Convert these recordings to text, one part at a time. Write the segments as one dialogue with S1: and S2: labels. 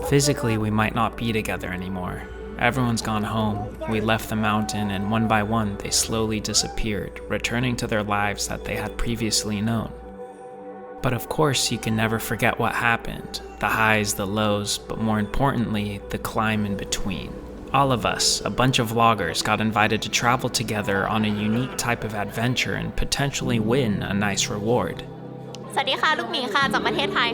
S1: Physically, we might not be together anymore. Everyone's gone home. We left the mountain, and one by one, they slowly disappeared, returning to their lives that they had previously known. But of course, you can never forget what happened. The highs, the lows, but more importantly, the climb in between. All of us, a bunch of vloggers, got invited to travel together on a unique type of adventure and potentially win a nice reward.
S2: สวัสดีค่ะลูกหมีค่ะจากประเทศไทย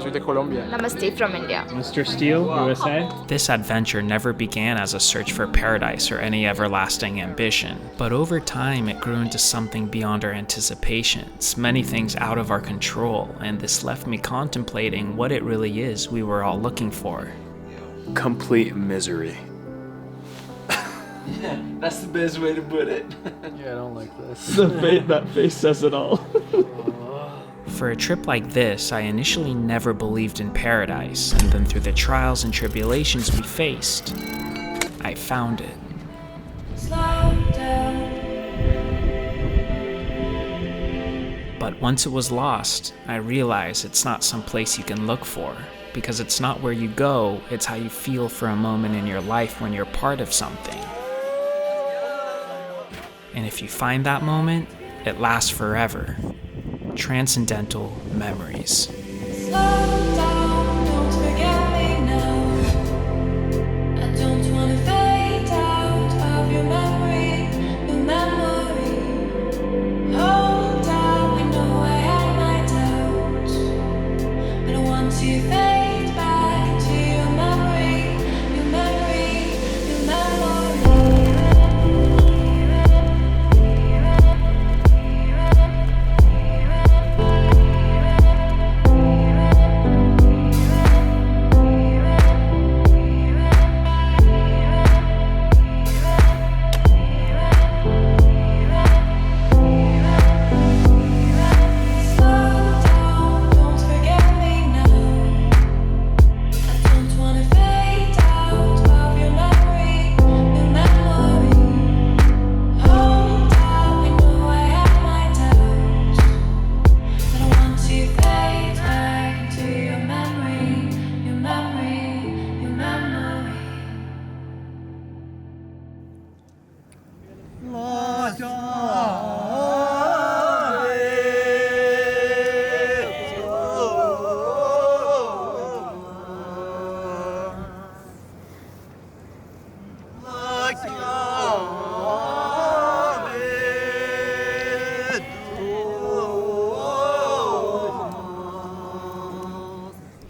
S3: Soy de Colombia.
S2: Namaste from India.
S4: Mr. Steele, USA.
S1: This adventure never began as a search for paradise or any everlasting ambition, but over time it grew into something beyond our anticipations, many things out of our control, and this left me contemplating what it really is we were all looking for.
S5: Complete misery.
S3: Yeah, that's the best way to put it.
S5: Yeah, I don't like this.
S4: That face says it all.
S1: For a trip like this, I initially never believed in paradise, and then through the trials and tribulations we faced, I found it. But once it was lost, I realized it's not some place you can look for, because it's not where you go, it's how you feel for a moment in your life when you're part of something. And if you find that moment, it lasts forever. Transcendental memories.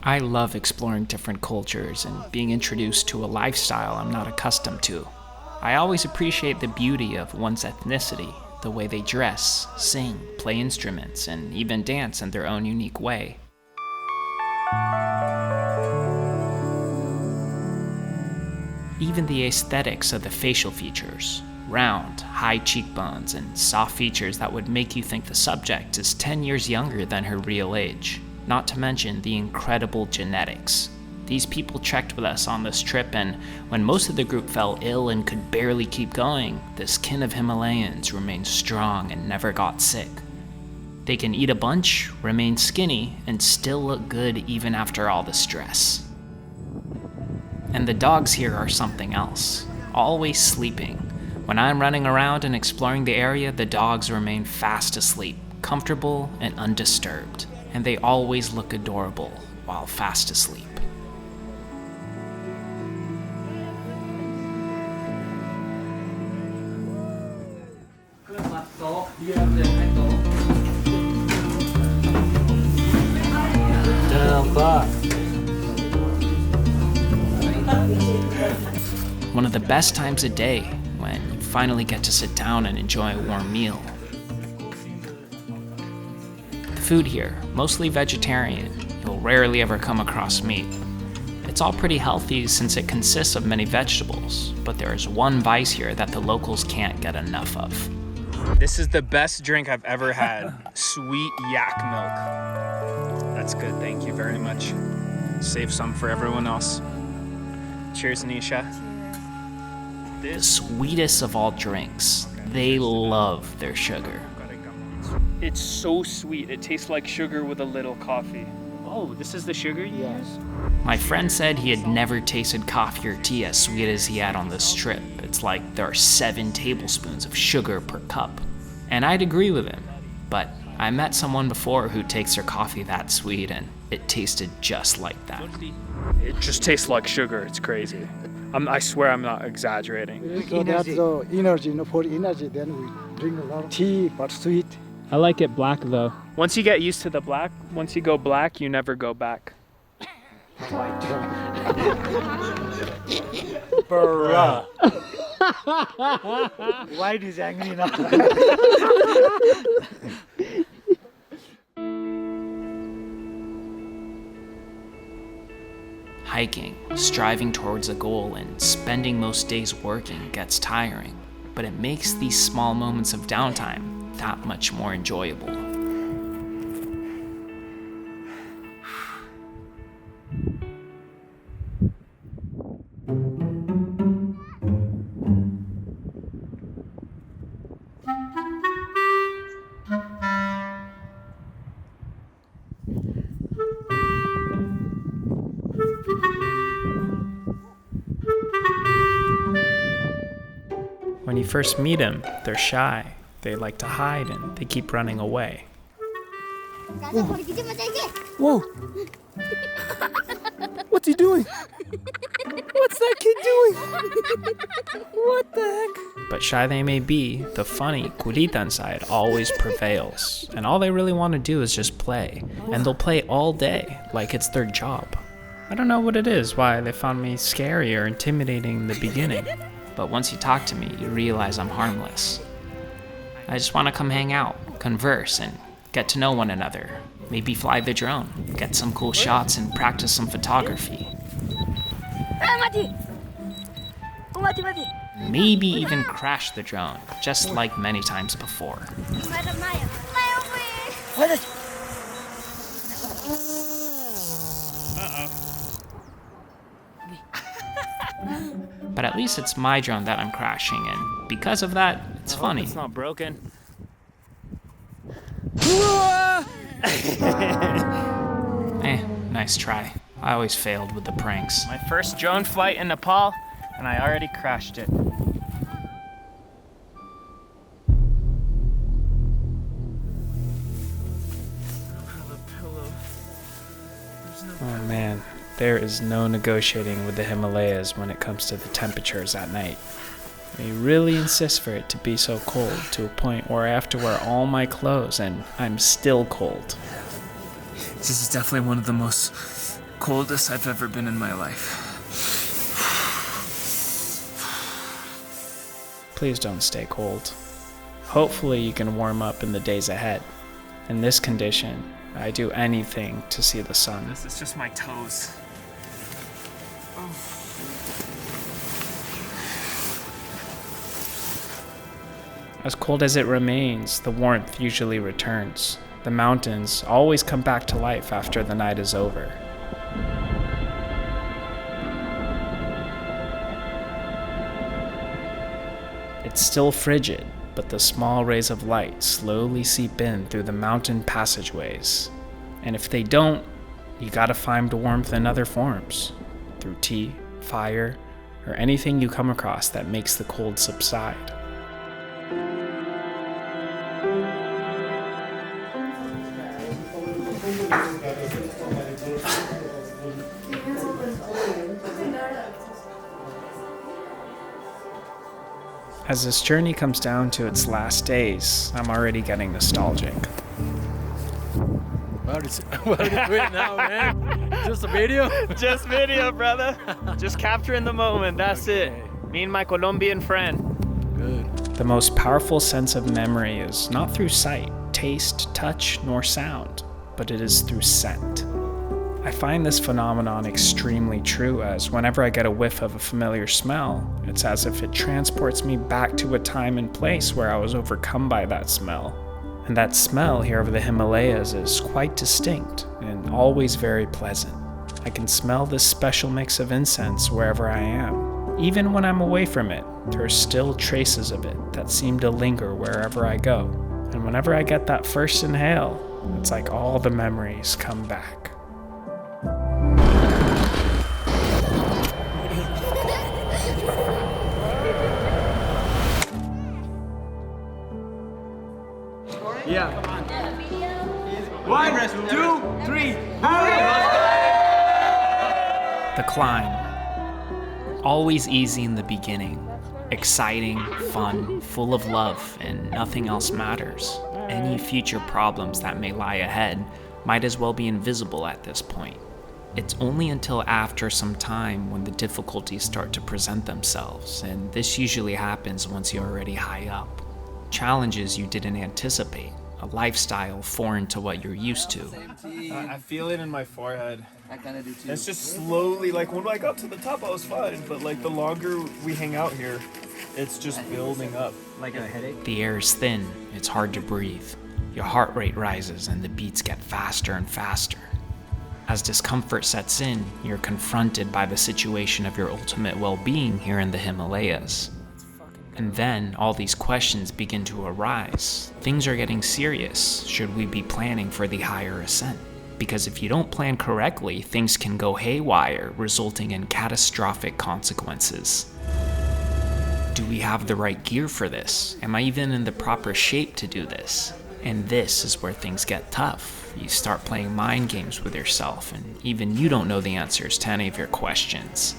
S1: I love exploring different cultures and being introduced to a lifestyle I'm not accustomed to. I always appreciate the beauty of one's ethnicity, the way they dress, sing, play instruments, and even dance in their own unique way. Even the aesthetics of the facial features, round, high cheekbones, and soft features that would make you think the subject is 10 years younger than her real age. Not to mention the incredible genetics. These people trekked with us on this trip, and when most of the group fell ill and could barely keep going, this kin of Himalayans remained strong and never got sick. They can eat a bunch, remain skinny, and still look good even after all the stress. And the dogs here are something else, always sleeping. When I'm running around and exploring the area, the dogs remain fast asleep, comfortable and undisturbed. And they always look adorable while fast asleep. One of the best times of day when you finally get to sit down and enjoy a warm meal. Food here, mostly vegetarian. You'll rarely ever come across meat. It's all pretty healthy since it consists of many vegetables, but there is one vice here that the locals can't get enough of.
S4: This is the best drink I've ever had. Sweet yak milk. That's good, thank you very much. Save some for everyone else. Cheers, Nisha.
S1: The sweetest of all drinks. They love their sugar.
S4: It's so sweet. It tastes like sugar with a little coffee. Oh, this is the sugar you use?
S1: My friend said he had never tasted coffee or tea as sweet as he had on this trip. It's like there are 7 tablespoons of sugar per cup. And I'd agree with him, but I met someone before who takes their coffee that sweet and it tasted just like that.
S4: It just tastes like sugar. It's crazy. I swear I'm not exaggerating.
S6: So that's the energy, for energy, then we drink a lot of tea, but sweet.
S4: I like it black though. Once you get used to the black, once you go black, you never go back.
S6: Bruh. White is angry now.
S1: Hiking, striving towards a goal, and spending most days working gets tiring, but it makes these small moments of downtime that much more enjoyable. When you first meet them, they're shy. They like to hide and they keep running away.
S6: Whoa! What's he doing? What's that kid doing? What the heck?
S1: But shy they may be, the funny Kuritan side always prevails. And all they really want to do is just play. And they'll play all day, like it's their job. I don't know what it is, why they found me scary or intimidating in the beginning. But once you talk to me, you realize I'm harmless. I just want to come hang out, converse, and get to know one another. Maybe fly the drone, get some cool shots, and practice some photography. Maybe even crash the drone, just like many times before. But at least it's my drone that I'm crashing, and because of that, it's funny.
S4: It's not broken.
S1: Nice try. I always failed with the pranks.
S4: My first drone flight in Nepal, and I already crashed it.
S1: Oh man, there is no negotiating with the Himalayas when it comes to the temperatures at night. They really insist for it to be so cold to a point where I have to wear all my clothes and I'm still cold.
S5: This is definitely one of the most coldest I've ever been in my life.
S1: Please don't stay cold. Hopefully you can warm up in the days ahead. In this condition, I do anything to see the sun.
S4: This is just my toes.
S1: As cold as it remains, the warmth usually returns. The mountains always come back to life after the night is over. It's still frigid, but the small rays of light slowly seep in through the mountain passageways. And if they don't, you gotta find warmth in other forms, through tea, fire, or anything you come across that makes the cold subside. As this journey comes down to its last days, I'm already getting nostalgic.
S5: What are you doing now, man? Just a video?
S4: Just video, brother. Just capturing the moment, that's it. Me and my Colombian friend.
S5: Good.
S1: The most powerful sense of memory is not through sight, taste, touch, nor sound, but it is through scent. I find this phenomenon extremely true, as whenever I get a whiff of a familiar smell, it's as if it transports me back to a time and place where I was overcome by that smell. And that smell here over the Himalayas is quite distinct and always very pleasant. I can smell this special mix of incense wherever I am. Even when I'm away from it, there are still traces of it that seem to linger wherever I go. And And whenever I get that first inhale, it's like all the memories come back.
S3: Yeah. 1, 2, 3.
S1: The climb. Always easy in the beginning. Exciting, fun, full of love, and nothing else matters. Any future problems that may lie ahead might as well be invisible at this point. It's only until after some time when the difficulties start to present themselves, and this usually happens once you're already high up. Challenges you didn't anticipate, a lifestyle foreign to what you're used to.
S7: I feel it in my forehead. It's just slowly, like when I got to the top I was fine, but like the longer we hang out here, it's just building up.
S3: Like a headache?
S1: The air is thin, it's hard to breathe. Your heart rate rises and the beats get faster and faster. As discomfort sets in, you're confronted by the situation of your ultimate well-being here in the Himalayas. And then all these questions begin to arise. Things are getting serious. Should we be planning for the higher ascent? Because if you don't plan correctly, things can go haywire, resulting in catastrophic consequences. Do we have the right gear for this? Am I even in the proper shape to do this? And this is where things get tough. You start playing mind games with yourself, and even you don't know the answers to any of your questions.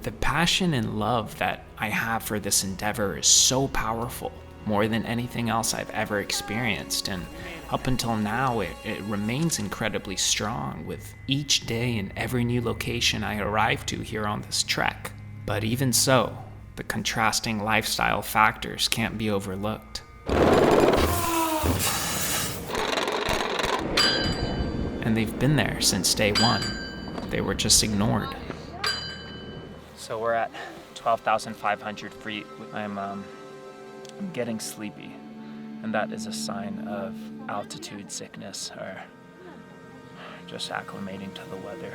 S1: The passion and love that I have for this endeavor is so powerful, more than anything else I've ever experienced, and up until now it remains incredibly strong with each day and every new location I arrive to here on this trek. But even so, the contrasting lifestyle factors can't be overlooked. And they've been there since day one. They were just ignored. So we're at 12,500 feet. I'm getting sleepy, and that is a sign of altitude sickness or just acclimating to the weather.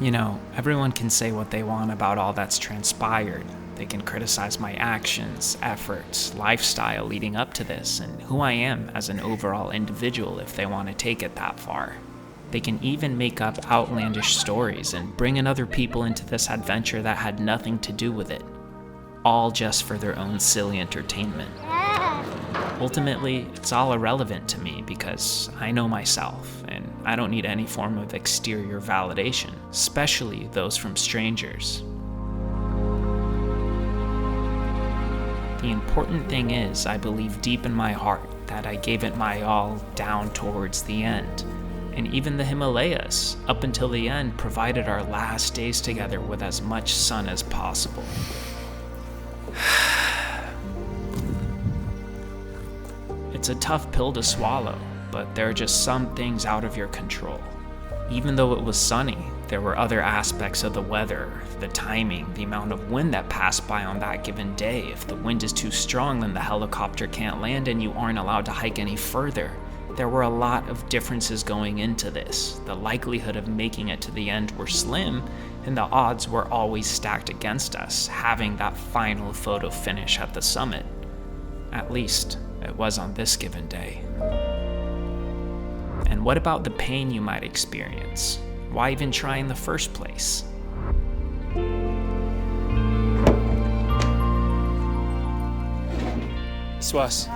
S1: You know, everyone can say what they want about all that's transpired. They can criticize my actions, efforts, lifestyle leading up to this, and who I am as an overall individual if they want to take it that far. They can even make up outlandish stories and bring in other people into this adventure that had nothing to do with it. All just for their own silly entertainment. Ultimately, it's all irrelevant to me because I know myself, and I don't need any form of exterior validation, especially those from strangers. The important thing is, I believe deep in my heart that I gave it my all down towards the end. And even the Himalayas, up until the end, provided our last days together with as much sun as possible. It's a tough pill to swallow, but there are just some things out of your control. Even though it was sunny, there were other aspects of the weather, the timing, the amount of wind that passed by on that given day. If the wind is too strong, then the helicopter can't land and you aren't allowed to hike any further. There were a lot of differences going into this. The likelihood of making it to the end were slim, and the odds were always stacked against us, having that final photo finish at the summit. At least, it was on this given day. And what about the pain you might experience? Why even try in the first place? Swas,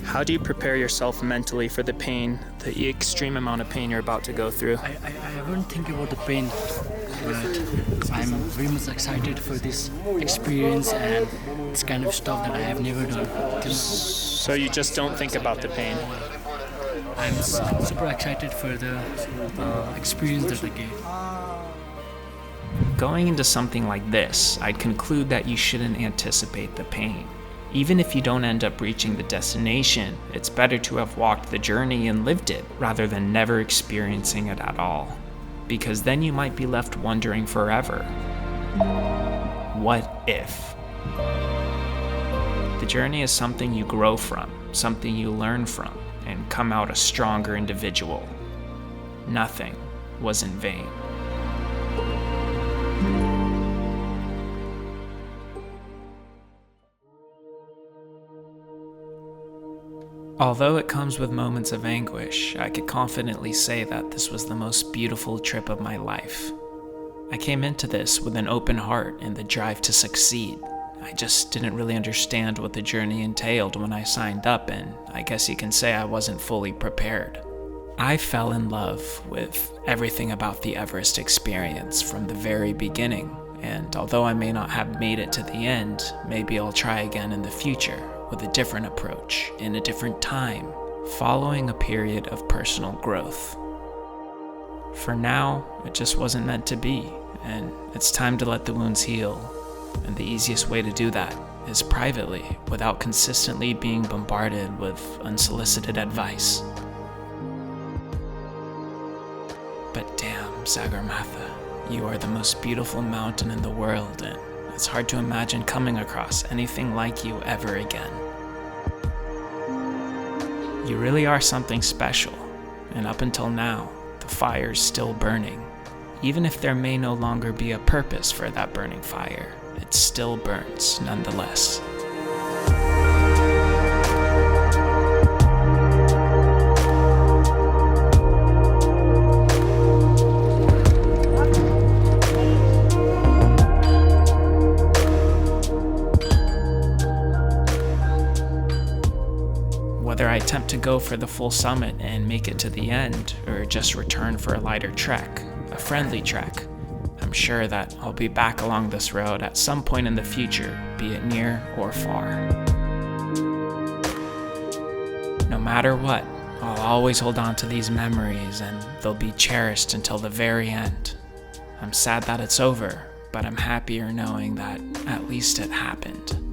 S1: how do you prepare yourself mentally for the pain, the extreme amount of pain you're about to go through?
S8: I won't think about the pain, but I'm very much excited for this experience and this kind of stuff that I have never done.
S1: So you just don't think about the pain?
S8: I'm super excited for the experience that I get.
S1: Going into something like this, I'd conclude that you shouldn't anticipate the pain. Even if you don't end up reaching the destination, it's better to have walked the journey and lived it rather than never experiencing it at all. Because then you might be left wondering forever. what if? The journey is something you grow from, something you learn from, and come out a stronger individual. Nothing was in vain. Although it comes with moments of anguish, I could confidently say that this was the most beautiful trip of my life. I came into this with an open heart and the drive to succeed. I just didn't really understand what the journey entailed when I signed up, and I guess you can say I wasn't fully prepared. I fell in love with everything about the Everest experience from the very beginning, and although I may not have made it to the end, maybe I'll try again in the future with a different approach, in a different time, following a period of personal growth. For now, it just wasn't meant to be, and it's time to let the wounds heal. And the easiest way to do that is privately, without consistently being bombarded with unsolicited advice. But damn, Sagarmatha, you are the most beautiful mountain in the world, and it's hard to imagine coming across anything like you ever again. You really are something special, and up until now, the fire's still burning. Even if there may no longer be a purpose for that burning fire, it still burns nonetheless. Whether I attempt to go for the full summit and make it to the end, or just return for a lighter trek, a friendly trek, I'm sure that I'll be back along this road at some point in the future, be it near or far. No matter what, I'll always hold on to these memories, and they'll be cherished until the very end. I'm sad that it's over, but I'm happier knowing that at least it happened.